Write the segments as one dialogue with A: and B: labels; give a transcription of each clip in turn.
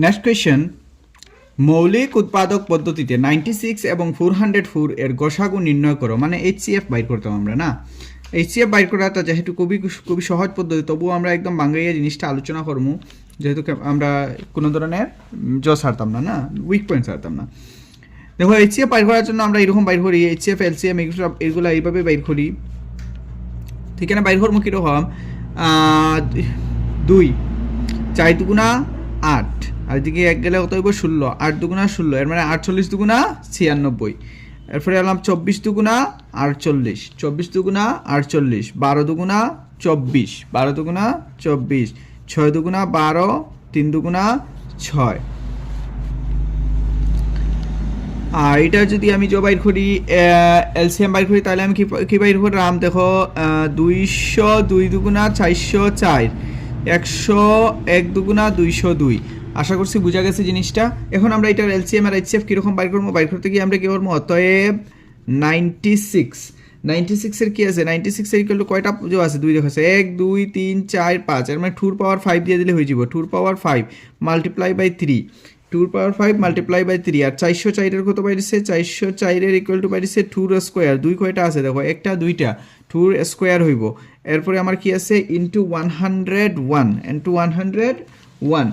A: Next question, মৌলিক উৎপাদক পদ্ধতিতে 96 এবং 404 এর গসাগু নির্ণয় করো, মানে এইচসিএফ বাইর করতাম আমরা না। এইচসিএফ বাইর করাটা যেহেতু খুবই সহজ পদ্ধতি, তবুও আমরা একদম বাঙ্গাইয়া জিনিসটা আলোচনা করবো, যেহেতু আমরা কোনো ধরনের ছাড়তাম না উইক পয়েন্ট ছাড়তাম না। দেখো এইচসিএফ বাইর করার জন্য আমরা এরকম বাইর করি, এইচসিএফ এলসিএম এগুলো এইভাবে বাইর করি, ঠিক আছে? বাইর করবো কীরকম, 2 4 দুগুণা 8, আর এদিকে 1 গেলে কত হইব 16, 8 দুগুণা 16, এর মানে 48 দুগুণা 96, এরপরে এলাম 24 দুগুণা 48, 24 দুগুণা 48, 12 দুগুণা 24, 12 দুগুণা 24, 6 দুগুণা 12, 3 দুগুণা 6। আর এটা যদি আমি বাইর করি, এলসিএম বাইর করি, তাহলে আমি কি বাইর করলাম, দেখো 200 2 দুগুণা 404, 101 দুগুণা 202। আশা করছি বোঝা গেছে জিনিসটা। এখন আমরা এটার এলসিএম আর এইচসিএফ কীরকম বাইর করবো, বাইর করতে গিয়ে আমরা কী করবো, অতএব 96 এর কি আছে, 96 এর ইকুয়াল টু কয়টা আছে, 2 দেখাচ্ছে, 1 2 3 4 5, এর মানে 2 পাওয়ার 5 দিয়ে দিলে হয়ে যাব, 2 power 5 multiply by 3, 2 power 5 multiply by 3, আর 404 এর কত বাইরেছে, 404 এর ইকুয়াল টু বাইরেছে 2 স্কোয়ার, 2 কয়টা আছে দেখো, একটা 2টা, 2 স্কোয়ার হইব। এরপরে আমার কি আছে, ইন্টু 101, ইন্টু 101।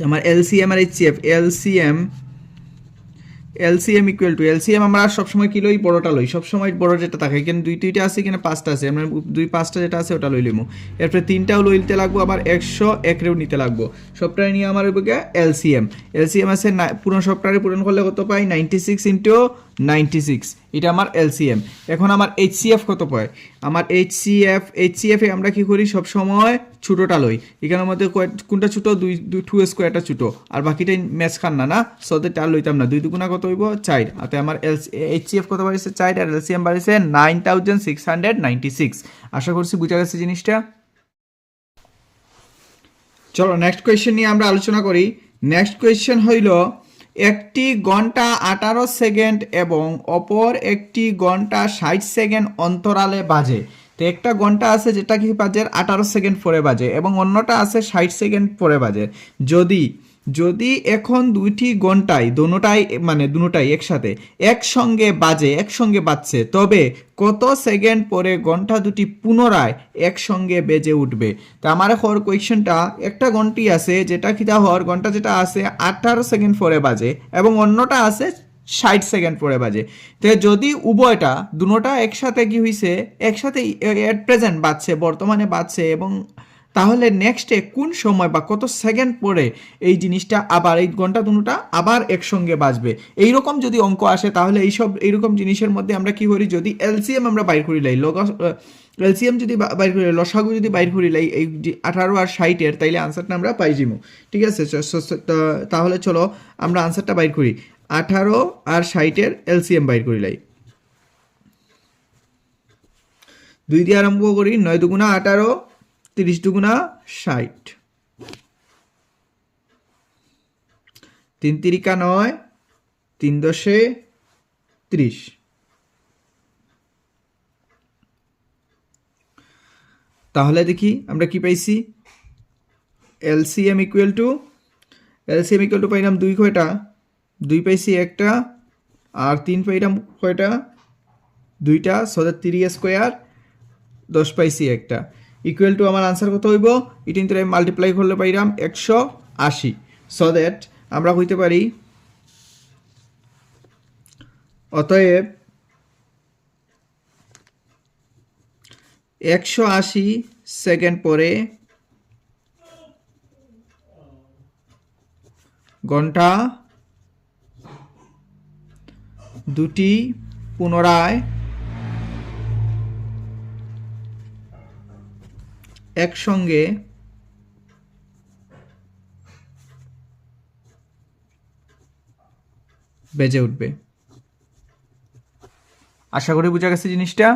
A: আমার এলসিএম আর HCF, LCM equal to, LCM আমরা সবসময় কি লই, বড়টা লই, সবসময় বড় যেটা থাকে, এখানে 2টা আছে, এখানে 5টা আছে, আমরা 5টা যেটা আছে ওটা লই লিমু। এরপরে 3টাও লইতে লাগবো, আবার 101রেও নিতে লাগবো, সবটাই নিয়ে আমার এলসিএম আছে পুরো সবটারে পূরণ করলে কত পাই, 96 ইন্টু 96, এটা আমার এলসিএম। এখন আমার এইচসিএফ কত পায়, আমার এইচসিএফে আমরা কি করি, সবসময় ছোটোটা লই, এখানের মধ্যে কোনটা ছোটো, 2 স্কোয়ারটা ছোটো, আর বাকিটাই ম্যাচ খান না সদের টার লইতাম না, 2 দুগুণা কত হইব 4, আর আমার এইচসিএফ কত বাড়িছে 4, আর এলসিএম বাড়িছে 9696। আশা করছি বুঝা গেছে জিনিসটা। চলো নেক্সট কোয়েশ্চেন নিয়ে আমরা আলোচনা করি। নেক্সট কোয়েশ্চেন হইল, একটি ঘন্টা 18 সেকেন্ড এবং অপর একটি ঘন্টা 60 সেকেন্ড অন্তরালে বাজে। তো একটা ঘন্টা আছে যেটা কি বাজে 18 সেকেন্ড পরে বাজে, এবং অন্যটা আছে 60 সেকেন্ড পরে বাজে। যদি এখন দুইটি ঘন্টায় দুটোটাই একসঙ্গে বাজছে, তবে কত সেকেন্ড পরে ঘন্টা দুটি পুনরায় একসঙ্গে বেজে উঠবে। তো আমার হওয়ার কোয়েশ্চেনটা, একটা ঘন্টি আছে যেটা খিদা হওয়ার ঘন্টা যেটা আছে 18 সেকেন্ড পরে বাজে, এবং অন্যটা আছে 60 সেকেন্ড পরে বাজে। তো যদি উভয়টা দুটোটা একসাথে কি হয়েছে, একসাথে এট প্রেজেন্ট বাজছে, বর্তমানে বাজছে, এবং তাহলে নেক্সটে কোন সময় বা কত সেকেন্ড পরে এই জিনিসটা আবার, এই ঘন্টা দুটোটা আবার একসঙ্গে বাজবে। এইরকম যদি অঙ্ক আসে, তাহলে এইরকম জিনিসের মধ্যে আমরা কি করি, যদি এলসিএম আমরা বাইর করি লাই, এলসিএম যদি বাইর করি, লসাগু যদি বাইর করি লাই এই 18 আর 60-এর, তাইলে আনসারটা আমরা পাই যাবো। ঠিক আছে, তাহলে চলো আমরা আনসারটা বাইর করি, 18 আর 60-এর এলসিএম বাইর করি লাই। 2 দিয়ে আরম্ভ করি, 9 দুগুণা 18, 30 দুগুণা 60, 3 তিরিকা 9, 3 দশে 30। তাহলে দেখি আমরা কি পাইছি, এলসিএম ইকুয়াল টু পাইলাম 2 কয়টা, 2 পাইছি একটা, আর 3 পাইলাম কয়টা, 2টা, সো 3 স্কোয়ার, 10 পাইছি একটা, ইকুয়াল টু আমার আনসার কত হইব, এটা কিন্তু আমি মাল্টিপ্লাই করলে পাইলাম 180। সো দ্যাট আমরা হইতে পারি, অতএব 180 সেকেন্ড পরে ঘন্টা দুটি পুনরায় একসঙ্গে বেজে উঠবে। আশা করি বোঝা গেছে জিনিসটা।